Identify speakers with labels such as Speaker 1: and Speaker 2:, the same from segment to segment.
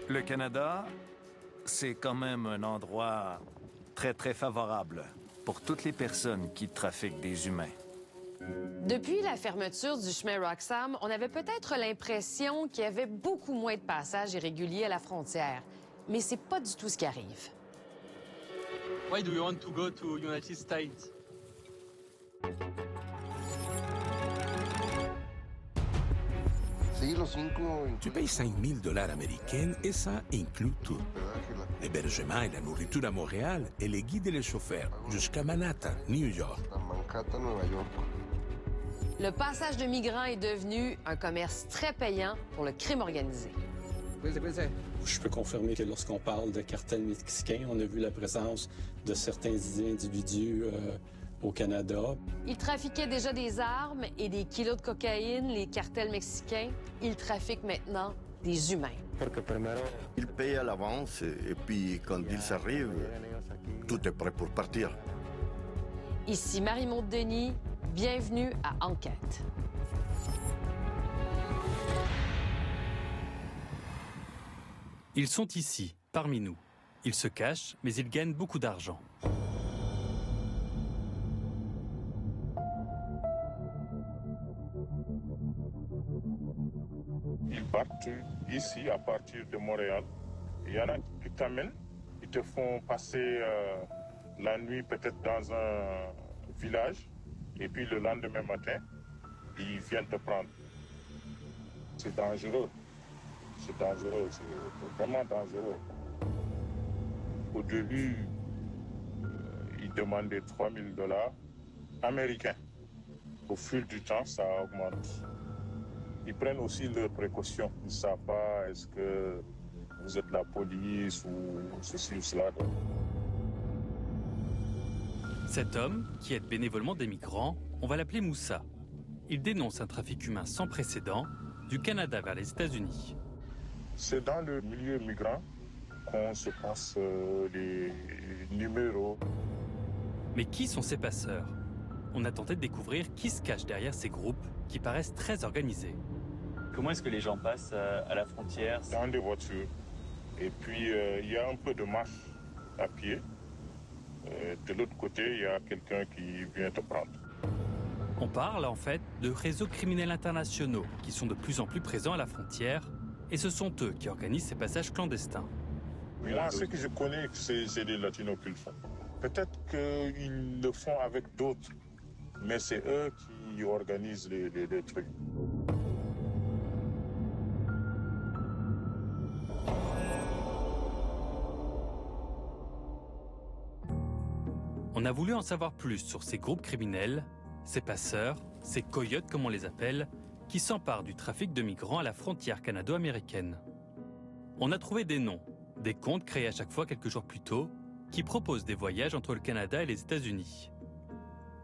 Speaker 1: Le Canada, c'est quand même un endroit très, très favorable pour toutes les personnes qui trafiquent des humains.
Speaker 2: Depuis la fermeture du chemin Roxham, on avait peut-être l'impression qu'il y avait beaucoup moins de passages irréguliers à la frontière. Mais c'est pas du tout ce qui arrive.
Speaker 3: Why do you want to go to United States?
Speaker 4: Tu payes 5 000 $ américains et ça inclut tout. L'hébergement et la nourriture à Montréal et les guides et les chauffeurs jusqu'à Manhattan, New York.
Speaker 2: Le passage de migrants est devenu un commerce très payant pour le crime organisé.
Speaker 5: Je peux confirmer que lorsqu'on parle de cartel mexicain, on a vu la présence de certains individus au Canada.
Speaker 2: Ils trafiquaient déjà des armes et des kilos de cocaïne, les cartels mexicains. Ils trafiquent maintenant des humains.
Speaker 6: Ils payent à l'avance et puis quand ils arrivent, tout est prêt pour partir.
Speaker 2: Ici Marie-Maude Denis, bienvenue à Enquête.
Speaker 7: Ils sont ici, parmi nous. Ils se cachent, mais ils gagnent beaucoup d'argent.
Speaker 8: Ils partent ici à partir de Montréal. Il y en a qui t'amènent, ils te font passer la nuit peut-être dans un village et puis le lendemain matin, ils viennent te prendre. C'est dangereux. C'est dangereux, c'est vraiment dangereux. Au début, ils demandaient 3 000 $ américains. Au fil du temps, ça augmente. Ils prennent aussi leurs précautions. Ils ne savent pas est-ce que vous êtes la police ou ceci ou cela.
Speaker 7: Cet homme, qui aide bénévolement des migrants, on va l'appeler Moussa. Il dénonce un trafic humain sans précédent du Canada vers les États-Unis.
Speaker 8: C'est dans le milieu migrant qu'on se passe les numéros.
Speaker 7: Mais qui sont ces passeurs? On a tenté de découvrir qui se cache derrière ces groupes qui paraissent très organisés.
Speaker 3: Comment est-ce que les gens passent à la frontière?
Speaker 8: Dans des voitures. Et puis, il y a un peu de marche à pied. De l'autre côté, il y a quelqu'un qui vient te prendre.
Speaker 7: On parle en fait de réseaux criminels internationaux qui sont de plus en plus présents à la frontière. Et ce sont eux qui organisent ces passages clandestins.
Speaker 8: Moi, ce que je connais, c'est des Latinos qui le font. Peut-être qu'ils le font avec d'autres, mais c'est eux qui organisent les trucs.
Speaker 7: On a voulu en savoir plus sur ces groupes criminels, ces passeurs, ces coyotes comme on les appelle, qui s'emparent du trafic de migrants à la frontière canado-américaine. On a trouvé des noms, des comptes créés à chaque fois quelques jours plus tôt, qui proposent des voyages entre le Canada et les États-Unis.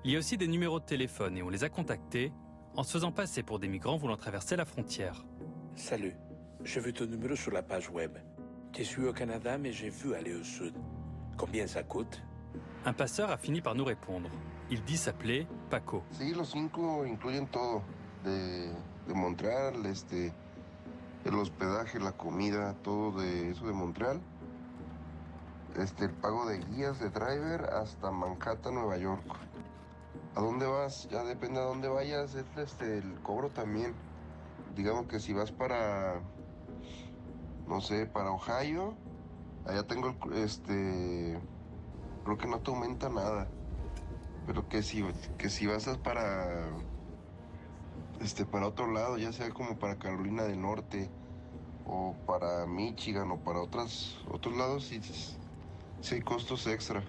Speaker 7: Il y a aussi des numéros de téléphone et on les a contactés en se faisant passer pour des migrants voulant traverser la frontière.
Speaker 4: Salut, j'ai vu ton numéro sur la page web. Je suis au Canada, mais j'ai vu aller au sud. Combien ça coûte?
Speaker 7: Un passeur a fini par nous répondre. Il dit s'appeler Paco.
Speaker 9: Sí, los 5 incluyen todo. De Montréal, el hospedaje, la comida, todo de eso de Montréal. El pago de guías, de driver, hasta Manhattan, Nueva York. ¿A dónde vas? Ya depende a dónde vayas, el cobro también. Digamos que si vas para, no sé, para Ohio, allá tengo creo que no te aumenta nada. Pero que si vas para otro lado, ya sea como para Carolina del Norte o para Michigan o para otros lados, sí hay costos extra.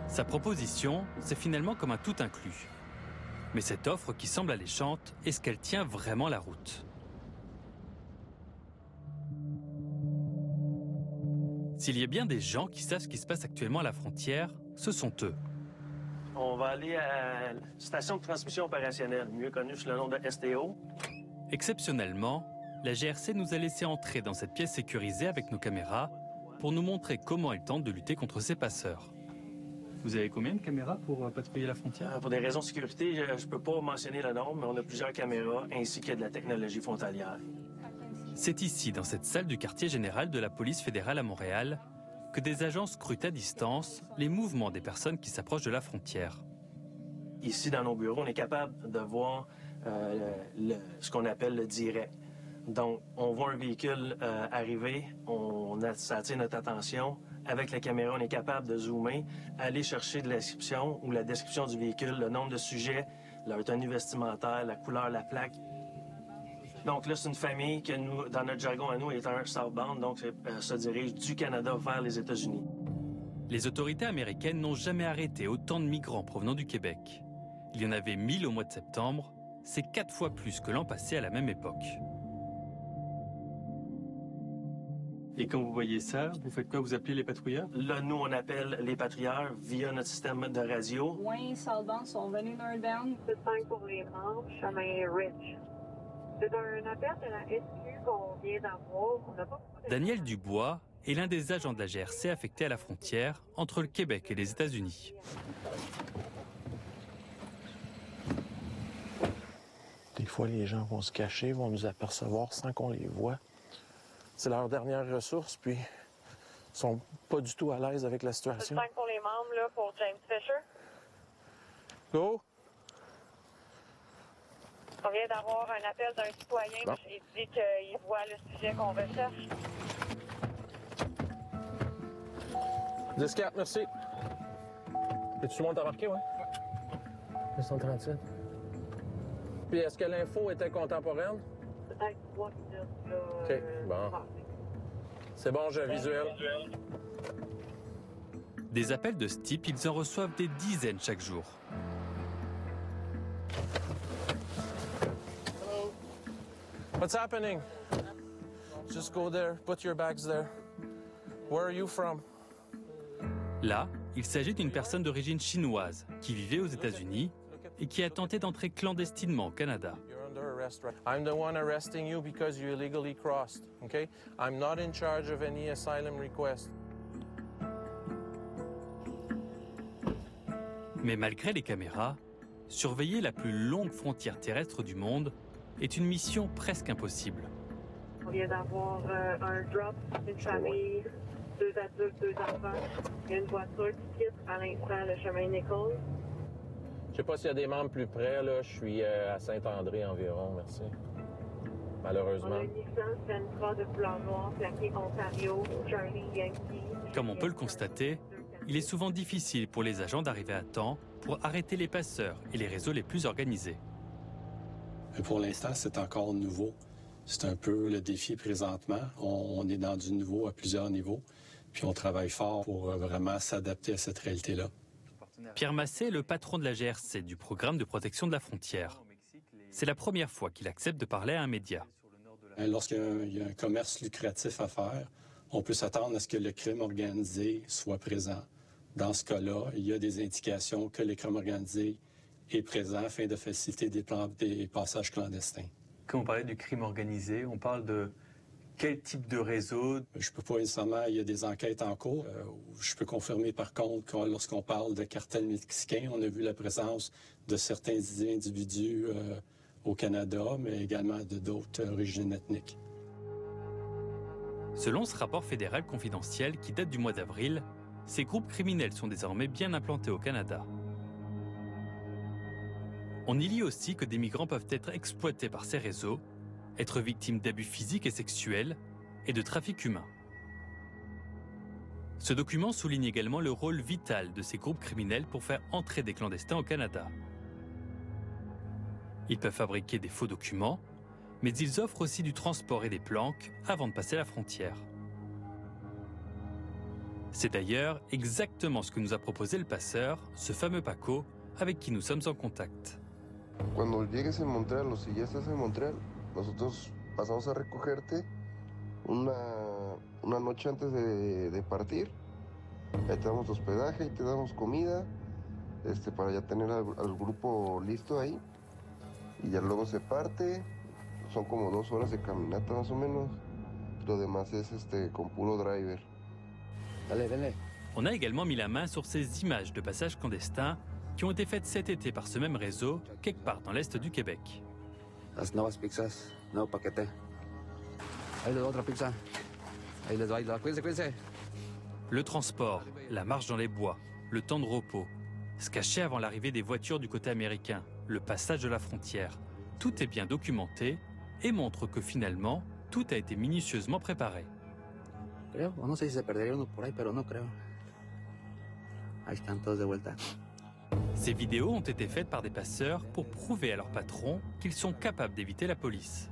Speaker 7: Sa proposition, c'est finalement comme un tout inclus. Mais cette offre qui semble alléchante, est-ce qu'elle tient vraiment la route? S'il y a bien des gens qui savent ce qui se passe actuellement à la frontière, ce sont eux.
Speaker 10: On va aller à la station de transmission opérationnelle, mieux connue sous le nom de STO.
Speaker 7: Exceptionnellement, la GRC nous a laissé entrer dans cette pièce sécurisée avec nos caméras pour nous montrer comment elle tente de lutter contre ces passeurs. Vous avez combien de caméras pour patrouiller la frontière?
Speaker 10: Pour des raisons de sécurité, je ne peux pas mentionner le nombre, mais on a plusieurs caméras ainsi que de la technologie frontalière.
Speaker 7: C'est ici, dans cette salle du quartier général de la police fédérale à Montréal, que des agents scrutent à distance les mouvements des personnes qui s'approchent de la frontière.
Speaker 10: Ici, dans nos bureaux, on est capable de voir ce qu'on appelle le direct. Donc, on voit un véhicule arriver, ça attire notre attention. Avec la caméra, on est capable de zoomer, aller chercher de l'inscription ou la description du véhicule, le nombre de sujets, leur tenue vestimentaire, la couleur, la plaque. Donc là, c'est une famille que nous, dans notre jargon à nous, est un southbound, donc se dirige du Canada vers les États-Unis.
Speaker 7: Les autorités américaines n'ont jamais arrêté autant de migrants provenant du Québec. Il y en avait 1000 au mois de septembre, c'est 4 fois plus que l'an passé à la même époque. Et quand vous voyez ça, vous faites quoi? Vous appelez les patrouilleurs?
Speaker 10: Là, nous, on appelle les patrouilleurs via notre système de radio.
Speaker 11: Moins southbound sont venus northbound.
Speaker 12: C'est 5 pour les membres, chemin Rich. C'est un appel de la SQ qu'on vient d'avoir. On n'a pas beaucoup de...
Speaker 7: Daniel Dubois est l'un des agents de la GRC affectés à la frontière entre le Québec et les États-Unis.
Speaker 13: Des fois, les gens vont se cacher, vont nous apercevoir sans qu'on les voie. C'est leur dernière ressource, puis ils sont pas du tout à l'aise avec la situation.
Speaker 12: 5 pour les membres, là, pour James Fisher.
Speaker 13: Go!
Speaker 12: On vient d'avoir un appel d'un citoyen. Bon. Il dit qu'il voit le sujet qu'on recherche.
Speaker 13: 10-4, merci. Et tout le monde t'a marqué, ouais? 237. Puis est-ce que l'info était contemporaine?
Speaker 12: Peut-être 3 minutes, là.
Speaker 13: OK, bon. C'est bon, j'ai un visuel.
Speaker 7: Des appels de ce type, ils en reçoivent des dizaines chaque jour.
Speaker 13: Hello. What's happening? Just go there, put your bags there. Where are you from?
Speaker 7: Là, il s'agit d'une personne d'origine chinoise qui vivait aux États-Unis et qui a tenté d'entrer clandestinement au Canada.
Speaker 13: I'm the one arresting you because you illegally crossed, okay? I'm not in charge of any asylum request.
Speaker 7: Mais malgré les caméras, surveiller la plus longue frontière terrestre du monde est une mission presque impossible.
Speaker 12: On vient d'avoir un drop, une famille, 2 adultes, 2 enfants. Il y a une voiture qui quitte à l'instant le chemin Nichols.
Speaker 13: Je sais pas s'il y a des membres plus près, là. Je suis à Saint-André environ, merci. Malheureusement.
Speaker 12: On a une licence Sentra de couleur noire, plaquée Ontario, Charlie Yankee.
Speaker 7: Comme on peut le constater, il est souvent difficile pour les agents d'arriver à temps pour arrêter les passeurs et les réseaux les plus organisés.
Speaker 5: Pour l'instant, c'est encore nouveau. C'est un peu le défi présentement. On est dans du nouveau à plusieurs niveaux, puis on travaille fort pour vraiment s'adapter à cette réalité-là.
Speaker 7: Pierre Massé est le patron de la GRC, du programme de protection de la frontière. C'est la première fois qu'il accepte de parler à un média.
Speaker 5: Lorsqu'il y a un commerce lucratif à faire, on peut s'attendre à ce que le crime organisé soit présent. Dans ce cas-là, il y a des indications que le crime organisé est présent afin de faciliter des passages clandestins.
Speaker 7: Quand on parlait du crime organisé, on parle de quel type de réseau?
Speaker 5: Je peux pas nécessairement, il y a des enquêtes en cours. Je peux confirmer par contre que lorsqu'on parle de cartel mexicain, on a vu la présence de certains individus au Canada, mais également de d'autres origines ethniques.
Speaker 7: Selon ce rapport fédéral confidentiel qui date du mois d'avril, ces groupes criminels sont désormais bien implantés au Canada. On y lit aussi que des migrants peuvent être exploités par ces réseaux, être victimes d'abus physiques et sexuels et de trafic humain. Ce document souligne également le rôle vital de ces groupes criminels pour faire entrer des clandestins au Canada. Ils peuvent fabriquer des faux documents, mais ils offrent aussi du transport et des planques avant de passer la frontière. C'est d'ailleurs exactement ce que nous a proposé le passeur, ce fameux Paco, avec qui nous sommes en contact.
Speaker 9: Cuando llegues en Montréal o si ya estás en Montréal, nosotros pasamos a recogerte una noche antes de partir. Ahí te damos hospedaje y te damos comida para ya tener al grupo listo ahí. Y ya luego se parte. Son como 2 horas de caminata más o menos. Lo demás es con puro driver.
Speaker 13: Dale, dale.
Speaker 7: On a également mis la main sur ces images de passages clandestins qui ont été faites cet été par ce même réseau, quelque part dans l'est du Québec.
Speaker 14: Las nuevas pizzas, nuevo paquete. Ahí les doy otra pizza. Ahí les doy. Cuídense.
Speaker 7: Le transport, la marche dans les bois, le temps de repos, se cacher avant l'arrivée des voitures du côté américain, le passage de la frontière, tout est bien documenté et montre que finalement, tout a été minutieusement préparé.
Speaker 14: Creo, no sé si se perdería uno por ahí, pero no creo. Ahí están todos de vuelta.
Speaker 7: Ces vidéos ont été faites par des passeurs pour prouver à leur patron qu'ils sont capables d'éviter la police.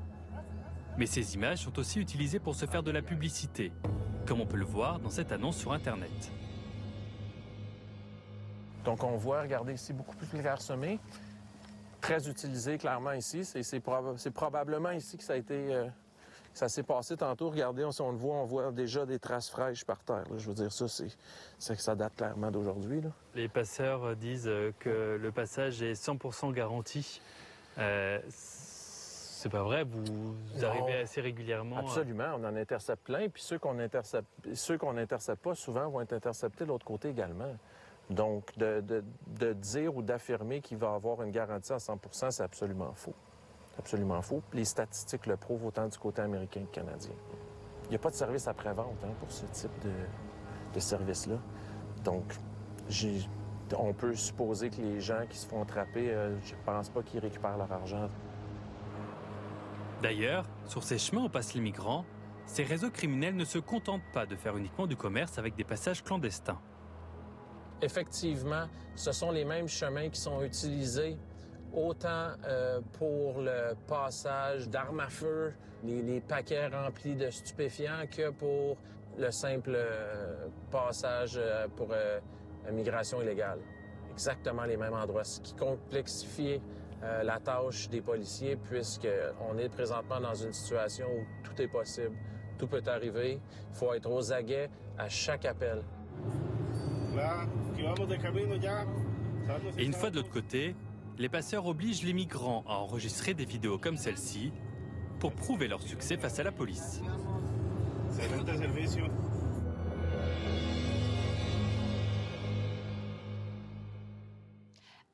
Speaker 7: Mais ces images sont aussi utilisées pour se faire de la publicité, comme on peut le voir dans cette annonce sur Internet.
Speaker 13: Donc on voit, regardez ici, beaucoup plus clairsemé, très utilisé clairement ici. C'est probablement ici que ça a été... ça s'est passé tantôt. Regardez, on le voit, on voit déjà des traces fraîches par terre. Là. Je veux dire, c'est que ça date clairement d'aujourd'hui.
Speaker 7: Les passeurs disent que le passage est 100% garanti. C'est pas vrai, vous arrivez assez régulièrement.
Speaker 13: Absolument, on en intercepte plein. Puis ceux qu'on n'intercepte pas, souvent, vont être interceptés de l'autre côté également. Donc, de dire ou d'affirmer qu'il va avoir une garantie à 100%, c'est absolument faux. Absolument faux. Les statistiques le prouvent autant du côté américain que canadien. Il n'y a pas de service après-vente pour ce type de service-là. Donc, on peut supposer que les gens qui se font attraper, je ne pense pas qu'ils récupèrent leur argent.
Speaker 7: D'ailleurs, sur ces chemins où passent les migrants, ces réseaux criminels ne se contentent pas de faire uniquement du commerce avec des passages clandestins.
Speaker 13: Effectivement, ce sont les mêmes chemins qui sont utilisés autant pour le passage d'armes à feu, les paquets remplis de stupéfiants, que pour le simple passage pour la migration illégale. Exactement les mêmes endroits, ce qui complexifie la tâche des policiers, puisqu'on est présentement dans une situation où tout est possible, tout peut arriver. Il faut être aux aguets à chaque appel.
Speaker 7: Et une fois de l'autre côté, les passeurs obligent les migrants à enregistrer des vidéos comme celle-ci pour prouver leur succès face à la police.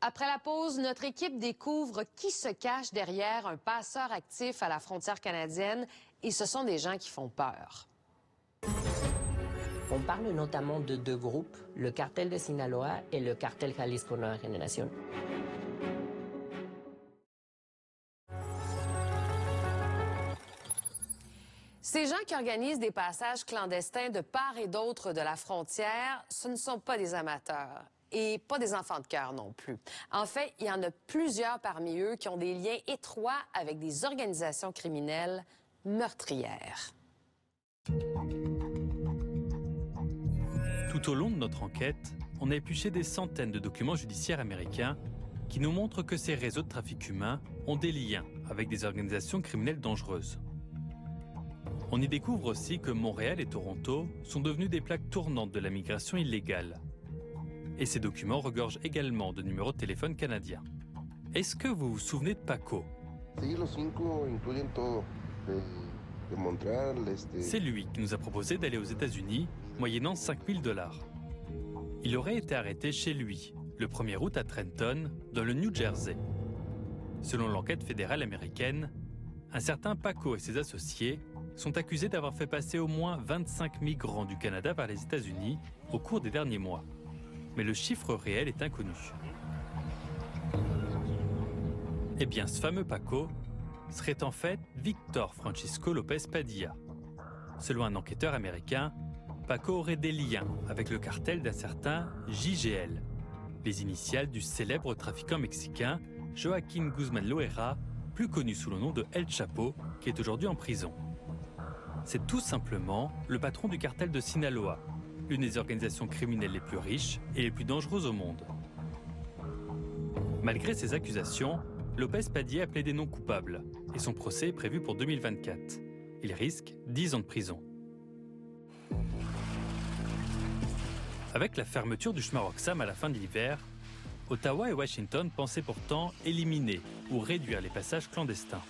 Speaker 2: Après la pause, notre équipe découvre qui se cache derrière un passeur actif à la frontière canadienne, et ce sont des gens qui font peur.
Speaker 15: On parle notamment de deux groupes, le cartel de Sinaloa et le cartel Jalisco Nueva Generación.
Speaker 2: Ces gens qui organisent des passages clandestins de part et d'autre de la frontière, ce ne sont pas des amateurs et pas des enfants de cœur non plus. En fait, il y en a plusieurs parmi eux qui ont des liens étroits avec des organisations criminelles meurtrières.
Speaker 7: Tout au long de notre enquête, on a épluché des centaines de documents judiciaires américains qui nous montrent que ces réseaux de trafic humain ont des liens avec des organisations criminelles dangereuses. On y découvre aussi que Montréal et Toronto sont devenus des plaques tournantes de la migration illégale. Et ces documents regorgent également de numéros de téléphone canadiens. Est-ce que vous vous souvenez de Paco? C'est lui qui nous a proposé d'aller aux États-Unis, moyennant $5000. Il aurait été arrêté chez lui, le 1er août à Trenton, dans le New Jersey. Selon l'enquête fédérale américaine, un certain Paco et ses associés sont accusés d'avoir fait passer au moins 25 migrants du Canada vers les États-Unis au cours des derniers mois. Mais le chiffre réel est inconnu. Eh bien, ce fameux Paco serait en fait Victor Francisco Lopez Padilla. Selon un enquêteur américain, Paco aurait des liens avec le cartel d'un certain JGL, les initiales du célèbre trafiquant mexicain Joaquín Guzmán Loera, plus connu sous le nom de El Chapo, qui est aujourd'hui en prison. C'est tout simplement le patron du cartel de Sinaloa, l'une des organisations criminelles les plus riches et les plus dangereuses au monde. Malgré ces accusations, Lopez Padilla a plaidé non coupable et son procès est prévu pour 2024. Il risque 10 ans de prison. Avec la fermeture du chemin Roxham à la fin de l'hiver, Ottawa et Washington pensaient pourtant éliminer ou réduire les passages clandestins.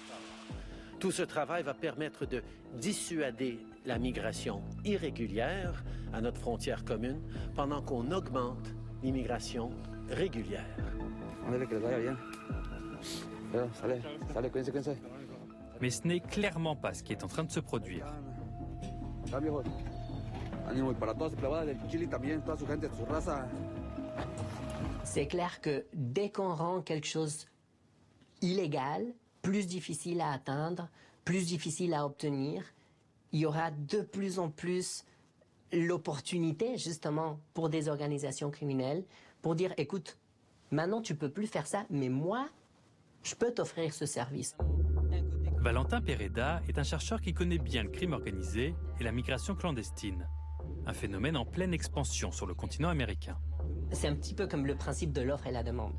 Speaker 16: Tout ce travail va permettre de dissuader la migration irrégulière à notre frontière commune pendant qu'on augmente l'immigration régulière.
Speaker 7: Mais ce n'est clairement pas ce qui est en train de se produire.
Speaker 15: C'est clair que dès qu'on rend quelque chose illégal, plus difficile à atteindre, plus difficile à obtenir, il y aura de plus en plus l'opportunité justement pour des organisations criminelles pour dire écoute, maintenant tu peux plus faire ça, mais moi, je peux t'offrir ce service.
Speaker 7: Valentin Pereda est un chercheur qui connaît bien le crime organisé et la migration clandestine, un phénomène en pleine expansion sur le continent américain.
Speaker 15: C'est un petit peu comme le principe de l'offre et la demande.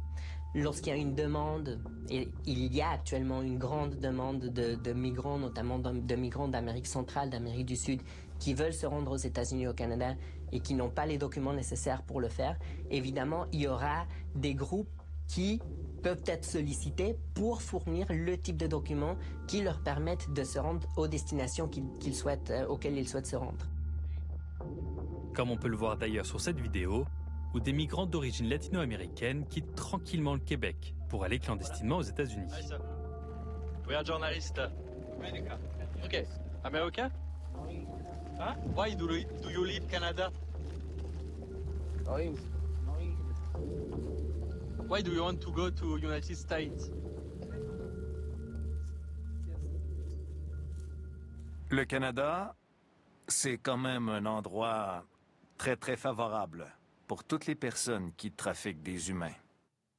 Speaker 15: Lorsqu'il y a une demande, et il y a actuellement une grande demande de migrants, notamment de migrants d'Amérique centrale, d'Amérique du Sud, qui veulent se rendre aux États-Unis, au Canada, et qui n'ont pas les documents nécessaires pour le faire, évidemment, il y aura des groupes qui peuvent être sollicités pour fournir le type de documents qui leur permettent de se rendre aux destinations auxquelles ils souhaitent se rendre.
Speaker 7: Comme on peut le voir d'ailleurs sur cette vidéo, où des migrants d'origine latino-américaine quittent tranquillement le Québec pour aller clandestinement aux États-Unis.
Speaker 3: We are journalists. America. Okay. America? Huh? Why do you leave Canada? Why do you want to go to United States?
Speaker 1: Le Canada, c'est quand même un endroit très très favorable pour toutes les personnes qui trafiquent des humains.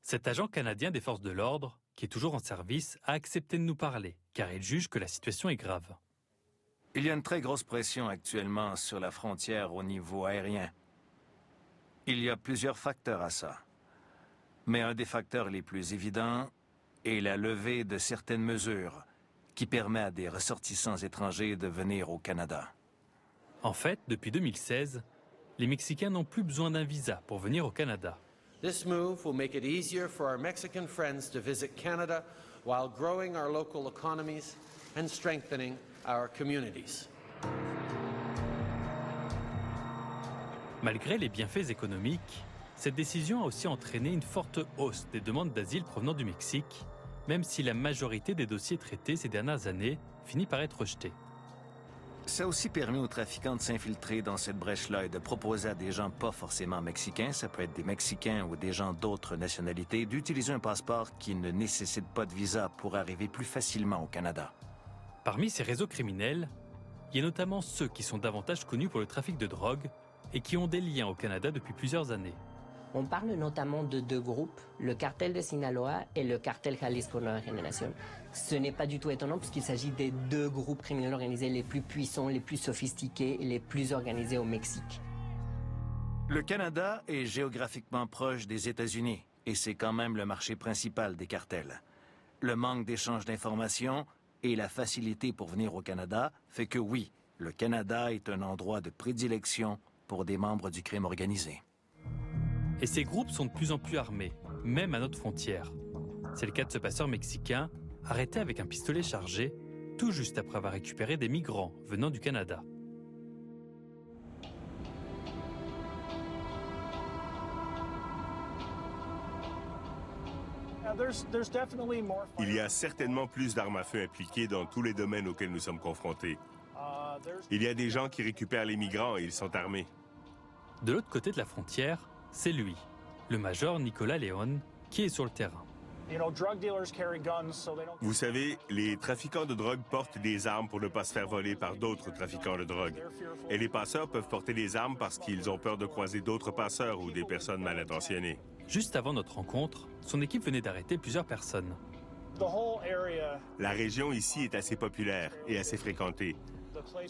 Speaker 7: Cet agent canadien des forces de l'ordre, qui est toujours en service, a accepté de nous parler, car il juge que la situation est grave.
Speaker 1: Il y a une très grosse pression actuellement sur la frontière au niveau aérien. Il y a plusieurs facteurs à ça. Mais un des facteurs les plus évidents est la levée de certaines mesures qui permet à des ressortissants étrangers de venir au Canada.
Speaker 7: En fait, depuis 2016, les Mexicains n'ont plus besoin d'un visa pour venir au Canada.
Speaker 16: This move will make it easier for our Mexican friends to visit Canada while growing our local economies and strengthening our communities.
Speaker 7: Malgré les bienfaits économiques, cette décision a aussi entraîné une forte hausse des demandes d'asile provenant du Mexique, même si la majorité des dossiers traités ces dernières années finit par être rejetés.
Speaker 1: Ça a aussi permis aux trafiquants de s'infiltrer dans cette brèche-là et de proposer à des gens pas forcément mexicains, ça peut être des Mexicains ou des gens d'autres nationalités, d'utiliser un passeport qui ne nécessite pas de visa pour arriver plus facilement au Canada.
Speaker 7: Parmi ces réseaux criminels, il y a notamment ceux qui sont davantage connus pour le trafic de drogue et qui ont des liens au Canada depuis plusieurs années.
Speaker 15: On parle notamment de deux groupes, le cartel de Sinaloa et le cartel Jalisco Nueva Generación. Ce n'est pas du tout étonnant puisqu'il s'agit des deux groupes criminels organisés les plus puissants, les plus sophistiqués et les plus organisés au Mexique.
Speaker 1: Le Canada est géographiquement proche des États-Unis et c'est quand même le marché principal des cartels. Le manque d'échange d'informations et la facilité pour venir au Canada fait que oui, le Canada est un endroit de prédilection pour des membres du crime organisé.
Speaker 7: Et ces groupes sont de plus en plus armés, même à notre frontière. C'est le cas de ce passeur mexicain, arrêté avec un pistolet chargé, tout juste après avoir récupéré des migrants venant du Canada.
Speaker 17: Il y a certainement plus d'armes à feu impliquées dans tous les domaines auxquels nous sommes confrontés. Il y a des gens qui récupèrent les migrants et ils sont armés.
Speaker 7: De l'autre côté de la frontière, c'est lui, le major Nicolas León, qui est sur le terrain.
Speaker 17: Vous savez, les trafiquants de drogue portent des armes pour ne pas se faire voler par d'autres trafiquants de drogue. Et les passeurs peuvent porter des armes parce qu'ils ont peur de croiser d'autres passeurs ou des personnes mal intentionnées.
Speaker 7: Juste avant notre rencontre, son équipe venait d'arrêter plusieurs personnes.
Speaker 17: La région ici est assez populaire et assez fréquentée.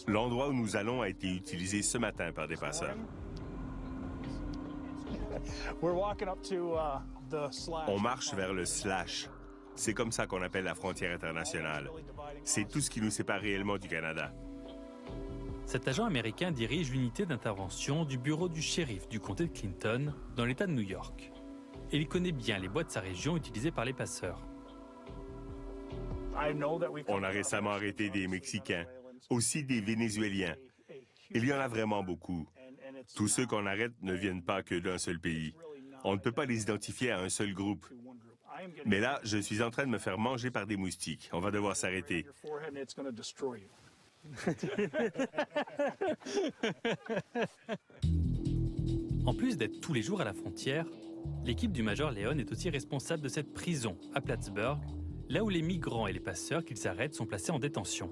Speaker 17: L'endroit où nous allons a été utilisé ce matin par des passeurs. On marche vers le slash. C'est comme ça qu'on appelle la frontière internationale. C'est tout ce qui nous sépare réellement du Canada.
Speaker 7: Cet agent américain dirige l'unité d'intervention du bureau du shérif du comté de Clinton, dans l'État de New York. Et il connaît bien les bois de sa région utilisées par les passeurs.
Speaker 17: On a récemment arrêté des Mexicains. aussi des Vénézuéliens. Il y en a vraiment beaucoup. Tous ceux qu'on arrête ne viennent pas que d'un seul pays. On ne peut pas les identifier à un seul groupe. Mais là, je suis en train de me faire manger par des moustiques. On va devoir s'arrêter.
Speaker 7: En plus d'être tous les jours à la frontière, l'équipe du Major Leon est aussi responsable de cette prison à Plattsburgh, là où les migrants et les passeurs qu'ils arrêtent sont placés en détention.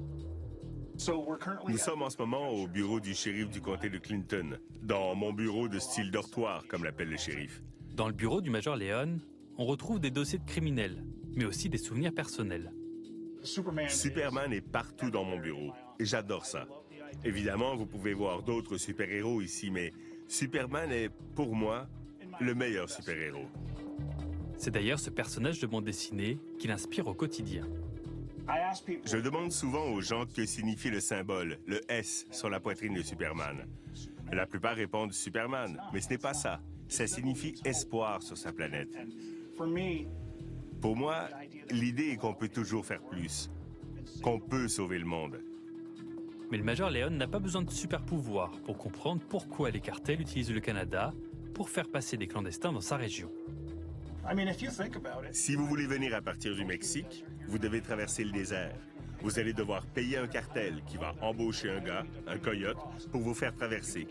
Speaker 17: Nous sommes en ce moment au bureau du shérif du comté de Clinton, dans mon bureau de style dortoir, comme l'appelle le shérif.
Speaker 7: Dans le bureau du Major Leon, on retrouve des dossiers de criminels, mais aussi des souvenirs personnels.
Speaker 17: Superman est partout dans mon bureau, et j'adore ça. Évidemment, vous pouvez voir d'autres super-héros ici, mais Superman est, pour moi, le meilleur super-héros.
Speaker 7: C'est d'ailleurs ce personnage de bande dessinée qui l'inspire au quotidien.
Speaker 17: Je demande souvent aux gens que signifie le symbole, le S, sur la poitrine de Superman. La plupart répondent Superman, mais ce n'est pas ça. Ça signifie espoir sur sa planète. Pour moi, l'idée est qu'on peut toujours faire plus, qu'on peut sauver le monde.
Speaker 7: Mais le Major Leon n'a pas besoin de super pouvoirs pour comprendre pourquoi les cartels utilisent le Canada pour faire passer des clandestins dans sa région.
Speaker 17: Si vous voulez venir à partir du Mexique, vous devez traverser le désert. Vous allez devoir payer un cartel qui va embaucher un gars, un coyote, pour vous faire traverser.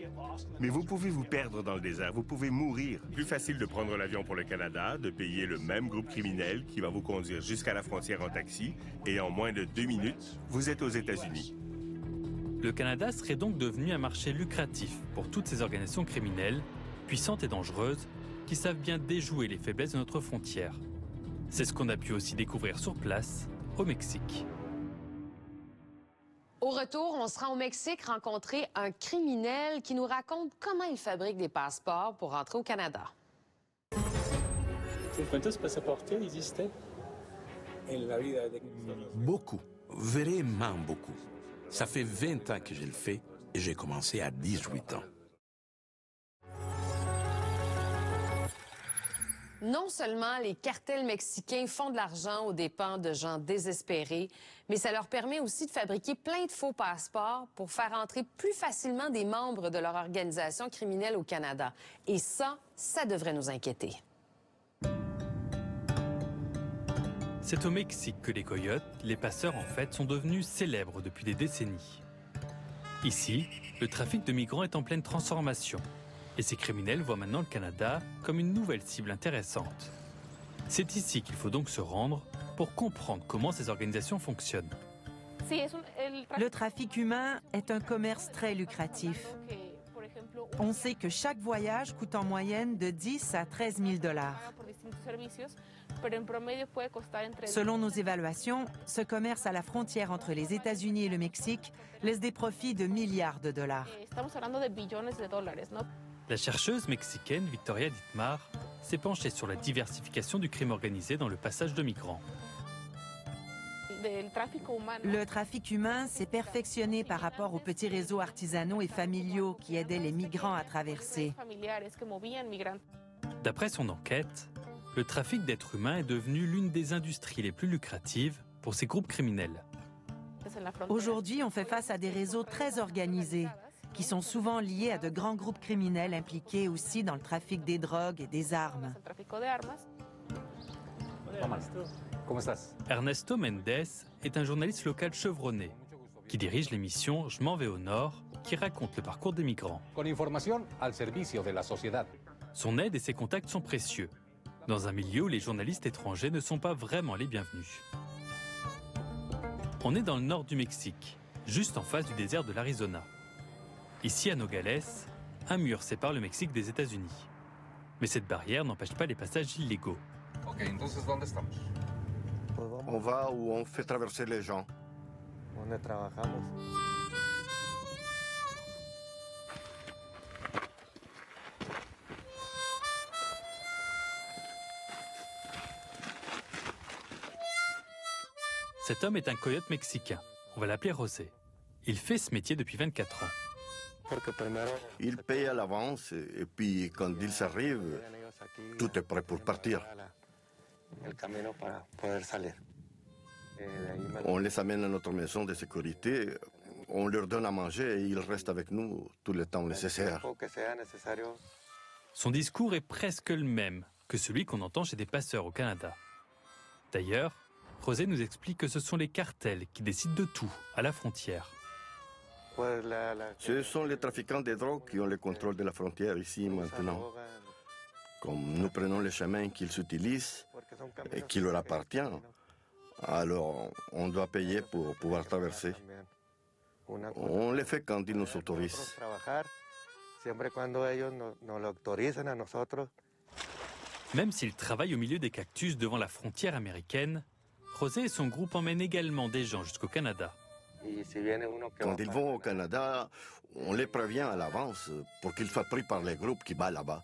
Speaker 17: Mais vous pouvez vous perdre dans le désert, vous pouvez mourir. Plus facile de prendre l'avion pour le Canada, de payer le même groupe criminel qui va vous conduire jusqu'à la frontière en taxi, et en moins de 2 minutes, vous êtes aux États-Unis.
Speaker 7: Le Canada serait donc devenu un marché lucratif pour toutes ces organisations criminelles, puissantes et dangereuses, qui savent bien déjouer les faiblesses de notre frontière. C'est ce qu'on a pu aussi découvrir sur place, au Mexique.
Speaker 2: Au retour, on se rend au Mexique rencontrer un criminel qui nous raconte comment il fabrique des passeports pour rentrer au Canada.
Speaker 4: Beaucoup, vraiment beaucoup. Ça fait 20 ans que je le fais et j'ai commencé à 18 ans.
Speaker 2: Non seulement les cartels mexicains font de l'argent aux dépens de gens désespérés, mais ça leur permet aussi de fabriquer plein de faux passeports pour faire entrer plus facilement des membres de leur organisation criminelle au Canada. Et ça devrait nous inquiéter.
Speaker 7: C'est au Mexique que les coyotes, les passeurs en fait, sont devenus célèbres depuis des décennies. Ici, le trafic de migrants est en pleine transformation. Et ces criminels voient maintenant le Canada comme une nouvelle cible intéressante. C'est ici qu'il faut donc se rendre pour comprendre comment ces organisations fonctionnent.
Speaker 18: Le trafic humain est un commerce très lucratif. On sait que chaque voyage coûte en moyenne de 10 à 13 000 $. Selon nos évaluations, ce commerce à la frontière entre les États-Unis et le Mexique laisse des profits de milliards de dollars.
Speaker 7: La chercheuse mexicaine Victoria Dittmar s'est penchée sur la diversification du crime organisé dans le passage de migrants.
Speaker 18: Le trafic humain s'est perfectionné par rapport aux petits réseaux artisanaux et familiaux qui aidaient les migrants à traverser.
Speaker 7: D'après son enquête, le trafic d'êtres humains est devenu l'une des industries les plus lucratives pour ces groupes criminels.
Speaker 18: Aujourd'hui, on fait face à des réseaux très organisés, qui sont souvent liés à de grands groupes criminels impliqués aussi dans le trafic des drogues et des armes.
Speaker 7: Ernesto Mendes est un journaliste local chevronné qui dirige l'émission Je m'en vais au Nord, qui raconte le parcours des migrants. Son aide et ses contacts sont précieux, dans un milieu où les journalistes étrangers ne sont pas vraiment les bienvenus. On est dans le nord du Mexique, juste en face du désert de l'Arizona. Ici, à Nogales, un mur sépare le Mexique des États-Unis. Mais cette barrière n'empêche pas les passages illégaux.
Speaker 6: On va où on fait traverser les gens.
Speaker 7: Cet homme est un coyote mexicain. On va l'appeler José. Il fait ce métier depuis 24 ans.
Speaker 6: Il paye à l'avance et puis quand ils arrivent, tout est prêt pour partir. On les amène à notre maison de sécurité. on leur donne à manger et ils restent avec nous tout le temps nécessaire.
Speaker 7: Son discours est presque le même que celui qu'on entend chez des passeurs au Canada. D'ailleurs, José nous explique que ce sont les cartels qui décident de tout à la frontière.
Speaker 6: Ce sont les trafiquants de drogue qui ont le contrôle de la frontière ici maintenant. Comme nous prenons le chemin qu'ils utilisent et qui leur appartient, alors on doit payer pour pouvoir traverser. On le fait quand ils nous autorisent.
Speaker 7: Même s'ils travaillent au milieu des cactus devant la frontière américaine, José et son groupe emmènent également des gens jusqu'au Canada.
Speaker 6: Quand ils vont au Canada, on les prévient à l'avance pour qu'ils soient pris par les groupes qui battent là-bas.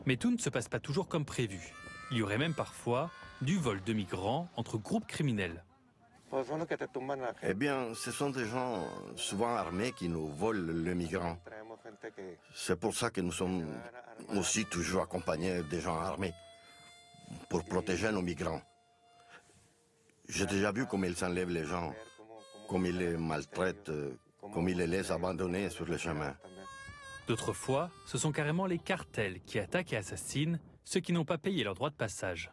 Speaker 7: Mais tout ne se passe pas toujours comme prévu. Il y aurait même parfois du vol de migrants entre groupes criminels.
Speaker 6: Eh bien, ce sont des gens souvent armés qui nous volent les migrants. C'est pour ça que nous sommes aussi toujours accompagnés des gens armés, pour protéger nos migrants. J'ai déjà vu comment ils enlèvent les gens, comme ils les maltraitent, comme ils les laissent abandonner sur le chemin.
Speaker 7: D'autres fois, ce sont carrément les cartels qui attaquent et assassinent ceux qui n'ont pas payé leur droit de passage.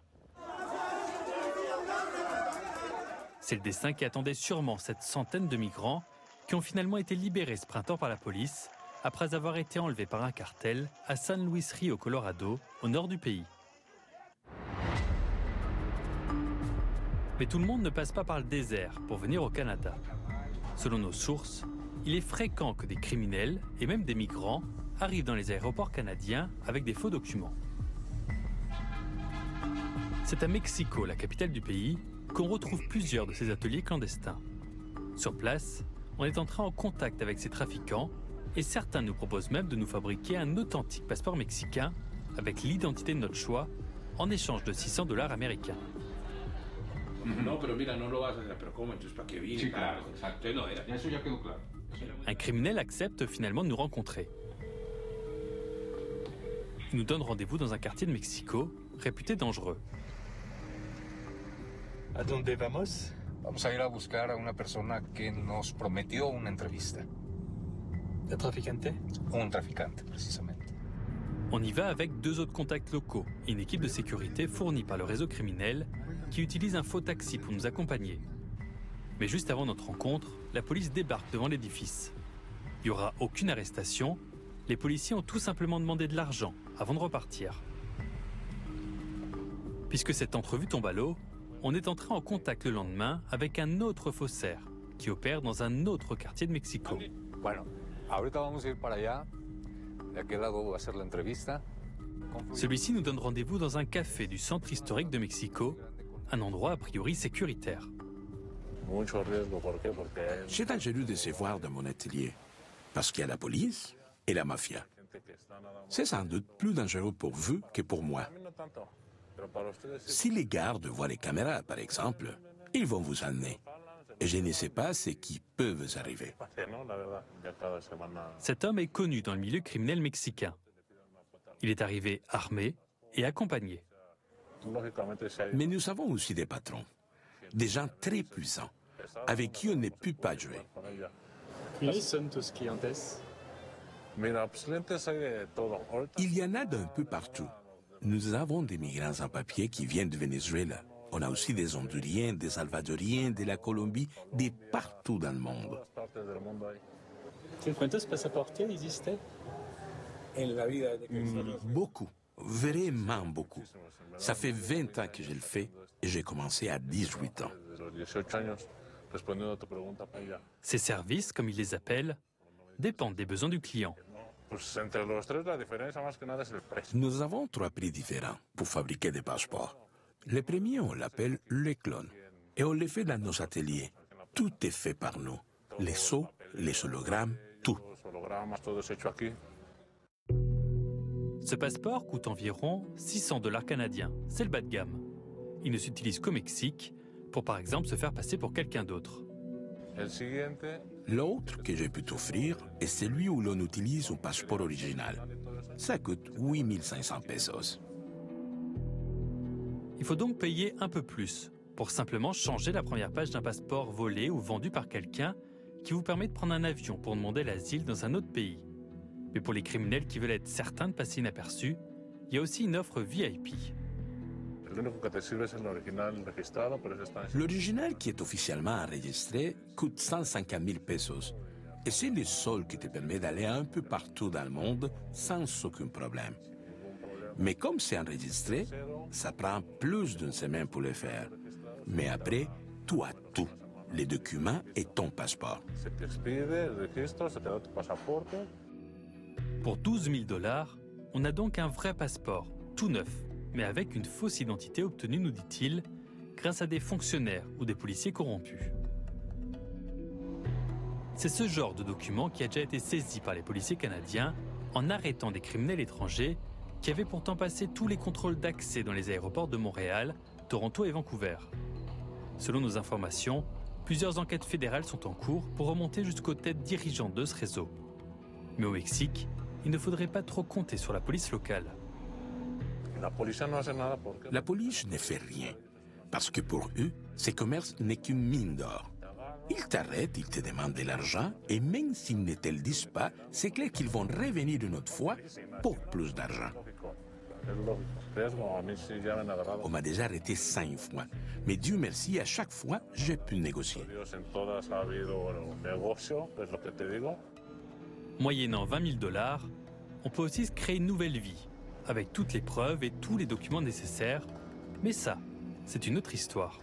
Speaker 7: C'est le destin qui attendait sûrement cette centaine de migrants qui ont finalement été libérés ce printemps par la police après avoir été enlevés par un cartel à San Luis Rio, Colorado, au nord du pays. Mais tout le monde ne passe pas par le désert pour venir au Canada. Selon nos sources, il est fréquent que des criminels et même des migrants arrivent dans les aéroports canadiens avec des faux documents. C'est à Mexico, la capitale du pays, qu'on retrouve plusieurs de ces ateliers clandestins. Sur place, on est entré en contact avec ces trafiquants et certains nous proposent même de nous fabriquer un authentique passeport mexicain avec l'identité de notre choix en échange de $600 américains. Un criminel accepte finalement de nous rencontrer. Il nous donne rendez-vous dans un quartier de Mexico réputé dangereux.
Speaker 3: ¿A dónde vamos?
Speaker 19: Vamos a ir a buscar a una persona que nos prometió una entrevista.
Speaker 3: ¿Un traficante?
Speaker 19: Un traficante, precisamente.
Speaker 7: On y va avec 2 autres contacts locaux et une équipe de sécurité fournie par le réseau criminel qui utilise un faux taxi pour nous accompagner. Mais juste avant notre rencontre, la police débarque devant l'édifice. Il n'y aura aucune arrestation. Les policiers ont tout simplement demandé de l'argent avant de repartir. Puisque cette entrevue tombe à l'eau, on est entré en contact le lendemain avec un autre faussaire qui opère dans un autre quartier de Mexico.
Speaker 19: Bueno, ahorita vamos a ir para allá. De aquel lado va a ser la entrevista.
Speaker 7: Celui-ci nous donne rendez-vous dans un café du centre historique de Mexico, un endroit a priori sécuritaire.
Speaker 4: J'ai dangereux de se voir dans mon atelier, parce qu'il y a la police et la mafia. C'est sans doute plus dangereux pour vous que pour moi. Si les gardes voient les caméras, par exemple, ils vont vous emmener. Et je ne sais pas ce qui peut vous arriver.
Speaker 7: Cet homme est connu dans le milieu criminel mexicain. Il est arrivé armé et accompagné.
Speaker 4: Mais nous avons aussi des patrons, des gens très puissants, avec qui on ne peut pas jouer.
Speaker 3: Qui sont tous clientes?
Speaker 4: Il y en a d'un peu partout. Nous avons des migrants sans papier qui viennent de Venezuela. On a aussi des Honduriens, des Salvadoriens, de la Colombie, de partout dans le monde.
Speaker 3: ¿Cuántos pasaportes existent?
Speaker 4: Beaucoup, vraiment beaucoup. Ça fait 20 ans que je le fais et j'ai commencé à 18 ans.
Speaker 7: Ces services, comme ils les appellent, dépendent des besoins du client.
Speaker 4: Nous avons 3 prix différents pour fabriquer des passeports. Le premier, on l'appelle le clone. Et on le fait dans nos ateliers. Tout est fait par nous. Les sceaux, les hologrammes, tout.
Speaker 7: Ce passeport coûte environ $600 canadiens. C'est le bas de gamme. Il ne s'utilise qu'au Mexique, pour par exemple se faire passer pour quelqu'un d'autre.
Speaker 4: L'autre que je peux t'offrir est celui où l'on utilise un passeport original. Ça coûte 8 500 pesos.
Speaker 7: Il faut donc payer un peu plus pour simplement changer la première page d'un passeport volé ou vendu par quelqu'un qui vous permet de prendre un avion pour demander l'asile dans un autre pays. Mais pour les criminels qui veulent être certains de passer inaperçus, il y a aussi une offre VIP.
Speaker 4: L'original qui est officiellement enregistré coûte 150 000 pesos. Et c'est le seul qui te permet d'aller un peu partout dans le monde sans aucun problème. Mais comme c'est enregistré, ça prend plus d'une semaine pour le faire. Mais après, tu as tout, les documents et ton passeport.
Speaker 7: Pour 12 000 $, on a donc un vrai passeport, tout neuf, mais avec une fausse identité obtenue, nous dit-il, grâce à des fonctionnaires ou des policiers corrompus. C'est ce genre de document qui a déjà été saisi par les policiers canadiens en arrêtant des criminels étrangers qui avaient pourtant passé tous les contrôles d'accès dans les aéroports de Montréal, Toronto et Vancouver. Selon nos informations, plusieurs enquêtes fédérales sont en cours pour remonter jusqu'aux têtes dirigeantes de ce réseau. Mais au Mexique, il ne faudrait pas trop compter sur la police locale.
Speaker 4: La police ne fait rien, parce que pour eux, ce commerce n'est qu'une mine d'or. Ils t'arrêtent, ils te demandent de l'argent, et même s'ils ne te le disent pas, c'est clair qu'ils vont revenir une autre fois pour plus d'argent. On m'a déjà arrêté 5 fois, mais Dieu merci, à chaque fois, j'ai pu négocier.
Speaker 7: Moyennant 20 000 $, on peut aussi se créer une nouvelle vie, avec toutes les preuves et tous les documents nécessaires. Mais ça, c'est une autre histoire.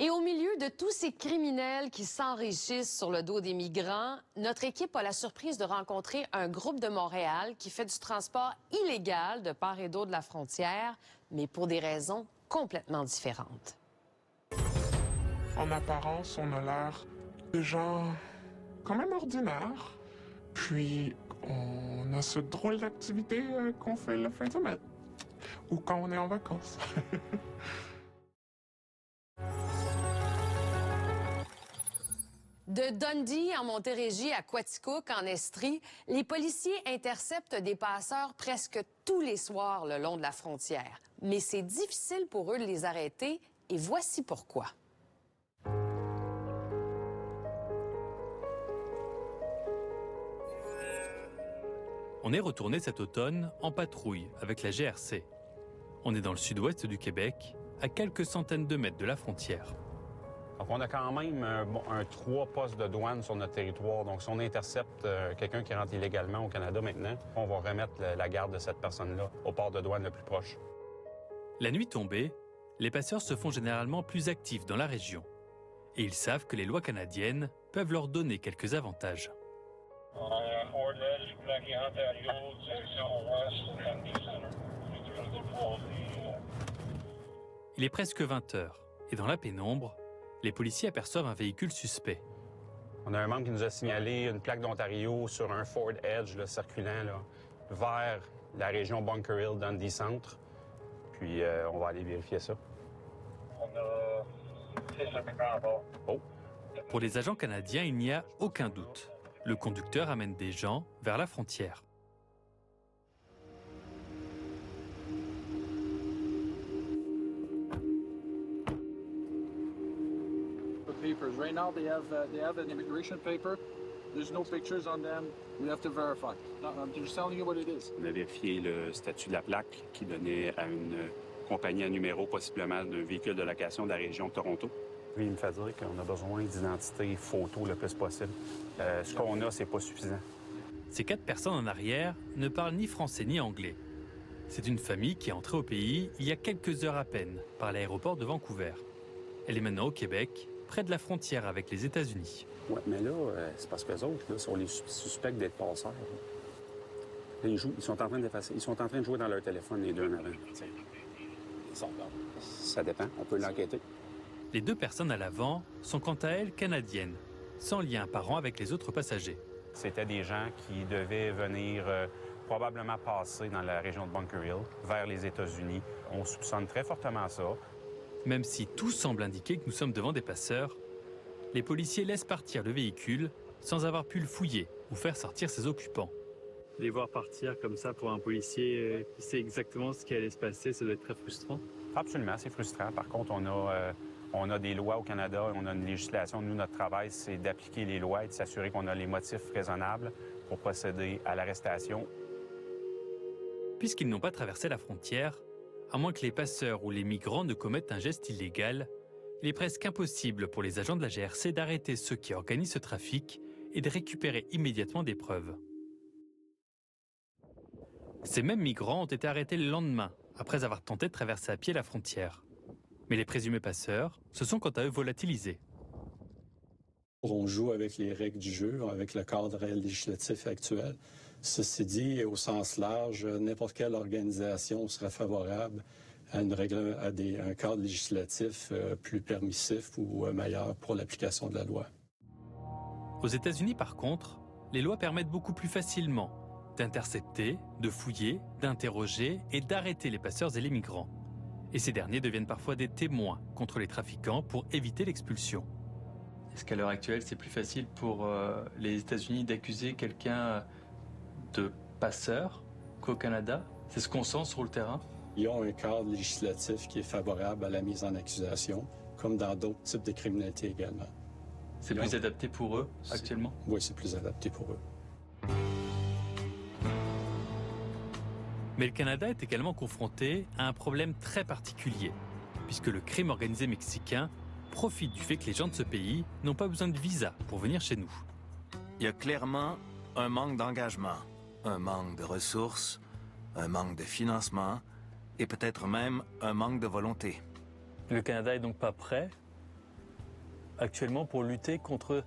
Speaker 2: Et au milieu de tous ces criminels qui s'enrichissent sur le dos des migrants, notre équipe a la surprise de rencontrer un groupe de Montréal qui fait du transport illégal de part et d'autre de la frontière, mais pour des raisons complètement différentes.
Speaker 20: En apparence, on a l'air de gens quand même ordinaires. Puis, on a ce drôle d'activité qu'on fait la fin de semaine. Ou quand on est en vacances.
Speaker 2: De Dundee en Montérégie à Quaticook en Estrie, les policiers interceptent des passeurs presque tous les soirs le long de la frontière. Mais c'est difficile pour eux de les arrêter et voici pourquoi.
Speaker 7: On est retourné cet automne en patrouille avec la GRC. On est dans le sud-ouest du Québec, à quelques centaines de mètres de la frontière.
Speaker 21: Donc, on a quand même 3 postes de douane sur notre territoire. Donc, si on intercepte quelqu'un qui rentre illégalement au Canada maintenant, on va remettre la garde de cette personne-là au port de douane le plus proche.
Speaker 7: La nuit tombée, les passeurs se font généralement plus actifs dans la région. Et ils savent que les lois canadiennes peuvent leur donner quelques avantages. Il est presque 20 h et dans la pénombre, les policiers aperçoivent un véhicule suspect.
Speaker 21: On a un membre qui nous a signalé une plaque d'Ontario sur un Ford Edge circulant vers la région Bunker Hill, Dundee Centre. Puis on va aller vérifier ça. Oh.
Speaker 7: Pour les agents canadiens, il n'y a aucun doute. Le conducteur amène des gens vers la frontière.
Speaker 22: Papers. Right now they have an immigration paper. There's no pictures on them. We have to verify. I'm just telling you what it is.
Speaker 21: On a vérifié le statut de la plaque qui donnait à une compagnie à numéro, possiblement d'un véhicule de location de la région de Toronto. Lui, il me fait dire qu'on a besoin d'identité photo le plus possible. Ce qu'on a, c'est pas suffisant.
Speaker 7: Ces 4 personnes en arrière ne parlent ni français ni anglais. C'est une famille qui est entrée au pays il y a quelques heures à peine par l'aéroport de Vancouver. Elle est maintenant au Québec, près de la frontière avec les États-Unis.
Speaker 21: Oui, mais là, c'est parce qu'eux autres, là, sont les suspects d'être passeurs. Là, ils sont en train d'effacer. Ils sont en train de jouer dans leur téléphone, les deux en avant. Ça dépend, on peut l'enquêter.
Speaker 7: Les 2 personnes à l'avant sont quant à elles canadiennes, sans lien apparent avec les autres passagers.
Speaker 21: C'était des gens qui devaient venir probablement passer dans la région de Bunker Hill, vers les États-Unis. On soupçonne très fortement ça.
Speaker 7: Même si tout semble indiquer que nous sommes devant des passeurs, les policiers laissent partir le véhicule sans avoir pu le fouiller ou faire sortir ses occupants. Les voir partir comme ça pour un policier qui sait exactement ce qui allait se passer, ça doit être très frustrant.
Speaker 21: Absolument, c'est frustrant. Par contre, on a des lois au Canada, on a une législation. Nous, notre travail, c'est d'appliquer les lois et de s'assurer qu'on a les motifs raisonnables pour procéder à l'arrestation.
Speaker 7: Puisqu'ils n'ont pas traversé la frontière, à moins que les passeurs ou les migrants ne commettent un geste illégal, il est presque impossible pour les agents de la GRC d'arrêter ceux qui organisent ce trafic et de récupérer immédiatement des preuves. Ces mêmes migrants ont été arrêtés le lendemain, après avoir tenté de traverser à pied la frontière. Mais les présumés passeurs se sont quant à eux volatilisés.
Speaker 5: On joue avec les règles du jeu, avec le cadre législatif actuel. Ceci dit, au sens large, n'importe quelle organisation serait favorable à un cadre législatif plus permissif ou meilleur pour l'application de la loi.
Speaker 7: Aux États-Unis, par contre, les lois permettent beaucoup plus facilement d'intercepter, de fouiller, d'interroger et d'arrêter les passeurs et les migrants. Et ces derniers deviennent parfois des témoins contre les trafiquants pour éviter l'expulsion. Est-ce qu'à l'heure actuelle, c'est plus facile pour les États-Unis d'accuser quelqu'un de passeur qu'au Canada? C'est ce qu'on sent sur le terrain?
Speaker 5: Ils ont un cadre législatif qui est favorable à la mise en accusation, comme dans d'autres types de criminalité également.
Speaker 7: C'est plus adapté pour eux actuellement?
Speaker 5: Oui, c'est plus adapté pour eux.
Speaker 7: Mais le Canada est également confronté à un problème très particulier, puisque le crime organisé mexicain profite du fait que les gens de ce pays n'ont pas besoin de visa pour venir chez nous.
Speaker 1: Il y a clairement un manque d'engagement, un manque de ressources, un manque de financement et peut-être même un manque de volonté.
Speaker 7: Le Canada est donc pas prêt actuellement pour lutter contre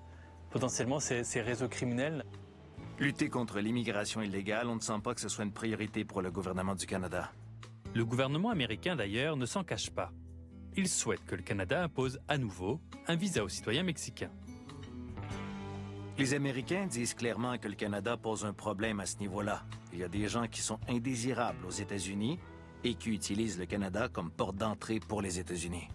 Speaker 7: potentiellement ces réseaux criminels?
Speaker 1: Lutter contre l'immigration illégale, on ne sent pas que ce soit une priorité pour le gouvernement du Canada.
Speaker 7: Le gouvernement américain, d'ailleurs, ne s'en cache pas. Il souhaite que le Canada impose à nouveau un visa aux citoyens mexicains.
Speaker 1: Les Américains disent clairement que le Canada pose un problème à ce niveau-là. Il y a des gens qui sont indésirables aux États-Unis et qui utilisent le Canada comme porte d'entrée pour les États-Unis.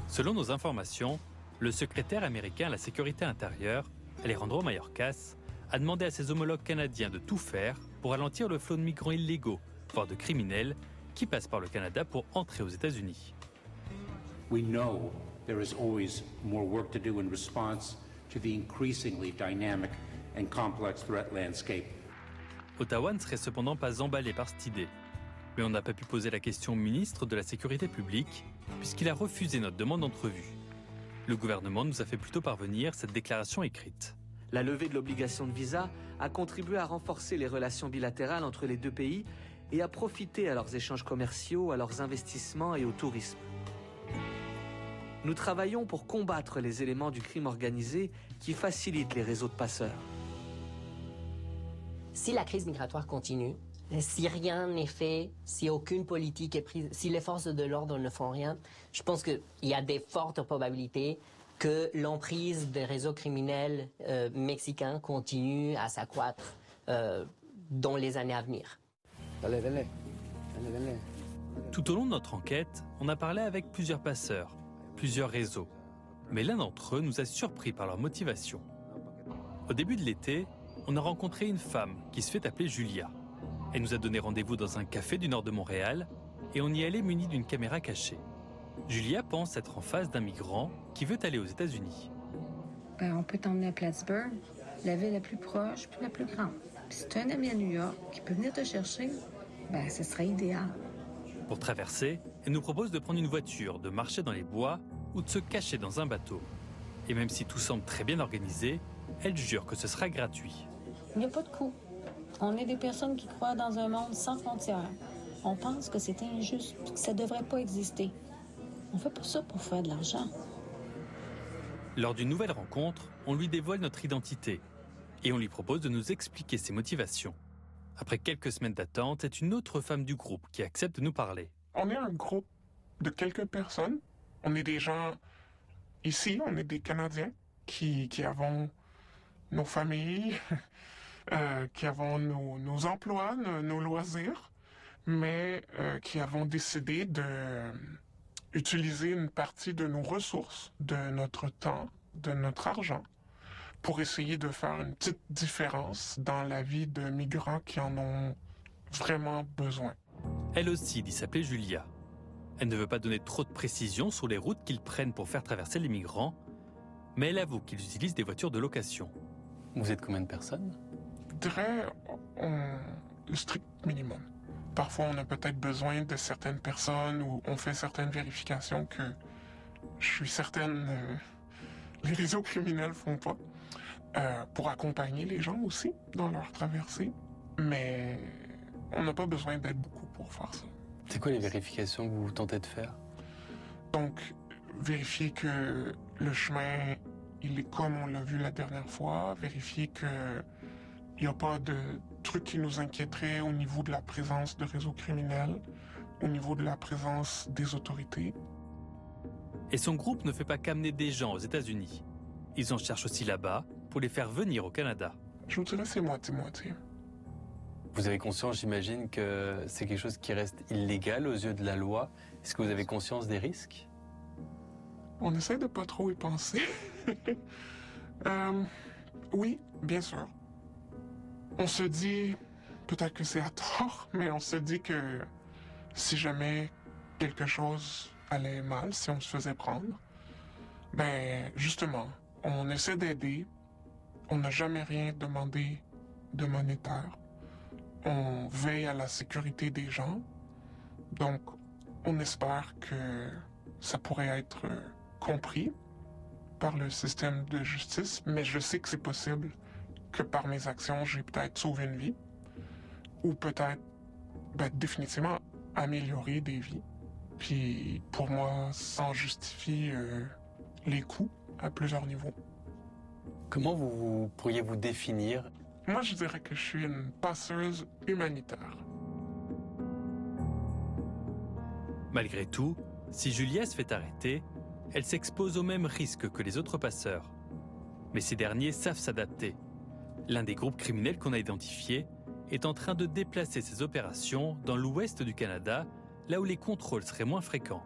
Speaker 7: Selon nos informations, le secrétaire américain à la sécurité intérieure, Alejandro Mayorkas, a demandé à ses homologues canadiens de tout faire pour ralentir le flot de migrants illégaux, voire de criminels, qui passent par le Canada pour entrer aux États-Unis.
Speaker 8: We know there is always more work to do in response to the increasingly dynamic and complex threat landscape.
Speaker 7: Ottawa ne serait cependant pas emballé par cette idée. Mais on n'a pas pu poser la question au ministre de la Sécurité publique, puisqu'il a refusé notre demande d'entrevue. Le gouvernement nous a fait plutôt parvenir cette déclaration écrite.
Speaker 10: La levée de l'obligation de visa a contribué à renforcer les relations bilatérales entre les deux pays et à profiter à leurs échanges commerciaux, à leurs investissements et au tourisme. Nous travaillons pour combattre les éléments du crime organisé qui facilitent les réseaux de passeurs.
Speaker 15: Si la crise migratoire continue, si rien n'est fait, si aucune politique est prise, si les forces de l'ordre ne font rien, je pense qu'il y a des fortes probabilités que l'emprise des réseaux criminels mexicains continue à s'accroître dans les années à venir.
Speaker 7: Tout au long de notre enquête, on a parlé avec plusieurs passeurs, plusieurs réseaux. Mais l'un d'entre eux nous a surpris par leur motivation. Au début de l'été, on a rencontré une femme qui se fait appeler Julia. Elle nous a donné rendez-vous dans un café du nord de Montréal et on y allait muni d'une caméra cachée. Julia pense être en face d'un migrant qui veut aller aux États-Unis.
Speaker 23: On peut t'emmener à Plattsburgh, la ville la plus proche puis la plus grande. Puis si tu as un ami à New York qui peut venir te chercher, ce serait idéal.
Speaker 7: Pour traverser, elle nous propose de prendre une voiture, de marcher dans les bois ou de se cacher dans un bateau. Et même si tout semble très bien organisé, elle jure que ce sera gratuit.
Speaker 23: Il n'y a pas de coût. On est des personnes qui croient dans un monde sans frontières. On pense que c'est injuste, que ça ne devrait pas exister. On fait pas ça pour faire de l'argent.
Speaker 7: Lors d'une nouvelle rencontre, on lui dévoile notre identité et on lui propose de nous expliquer ses motivations. Après quelques semaines d'attente, c'est une autre femme du groupe qui accepte de nous parler.
Speaker 20: On est un groupe de quelques personnes. On est des gens ici, on est des Canadiens qui avons nos familles, qui avons nos emplois, nos loisirs, mais qui avons décidé d'utiliser une partie de nos ressources, de notre temps, de notre argent, pour essayer de faire une petite différence dans la vie de migrants qui en ont vraiment besoin.
Speaker 7: Elle aussi dit s'appeler Julia. Elle ne veut pas donner trop de précisions sur les routes qu'ils prennent pour faire traverser les migrants, mais elle avoue qu'ils utilisent des voitures de location.
Speaker 9: Vous êtes combien de personnes?
Speaker 20: Je dirais le strict minimum. Parfois, on a peut-être besoin de certaines personnes ou on fait certaines vérifications que je suis certaine les réseaux criminels font pas, pour accompagner les gens aussi dans leur traversée. Mais on n'a pas besoin d'être beaucoup pour faire ça.
Speaker 9: C'est quoi les vérifications que vous tentez de faire?
Speaker 20: Donc, vérifier que le chemin, il est comme on l'a vu la dernière fois, vérifier qu'il n'y a pas de trucs qui nous inquiéteraient au niveau de la présence de réseaux criminels, au niveau de la présence des autorités.
Speaker 7: Et son groupe ne fait pas qu'amener des gens aux États-Unis. Ils en cherchent aussi là-bas pour les faire venir au Canada.
Speaker 20: Je vous dirais c'est moitié-moitié.
Speaker 9: Vous avez conscience, j'imagine, que c'est quelque chose qui reste illégal aux yeux de la loi. Est-ce que vous avez conscience des risques?
Speaker 20: On essaie de pas trop y penser. Oui, bien sûr. On se dit, peut-être que c'est à tort, mais on se dit que si jamais quelque chose allait mal, si on se faisait prendre, ben justement, on essaie d'aider. On n'a jamais rien demandé de monétaire. On veille à la sécurité des gens. Donc, on espère que ça pourrait être compris par le système de justice, mais je sais que c'est possible que par mes actions, j'ai peut-être sauvé une vie ou peut-être définitivement améliorer des vies. Puis pour moi, ça en justifie les coûts à plusieurs niveaux.
Speaker 9: Comment vous pourriez vous définir?
Speaker 20: Moi, je dirais que je suis une passeuse humanitaire.
Speaker 7: Malgré tout, si Julia se fait arrêter, elle s'expose au même risque que les autres passeurs. Mais ces derniers savent s'adapter. L'un des groupes criminels qu'on a identifié est en train de déplacer ses opérations dans l'ouest du Canada, là où les contrôles seraient moins fréquents.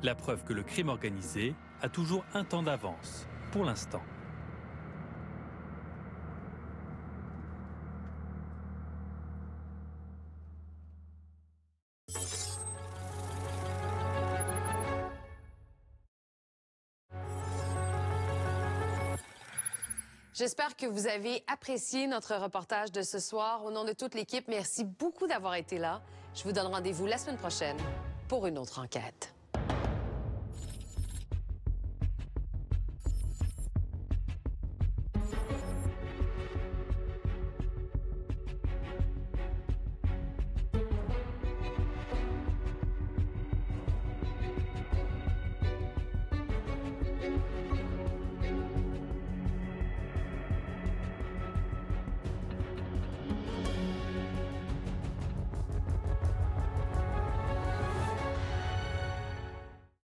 Speaker 7: La preuve que le crime organisé a toujours un temps d'avance, pour l'instant.
Speaker 2: J'espère que vous avez apprécié notre reportage de ce soir. Au nom de toute l'équipe, merci beaucoup d'avoir été là. Je vous donne rendez-vous la semaine prochaine pour une autre enquête.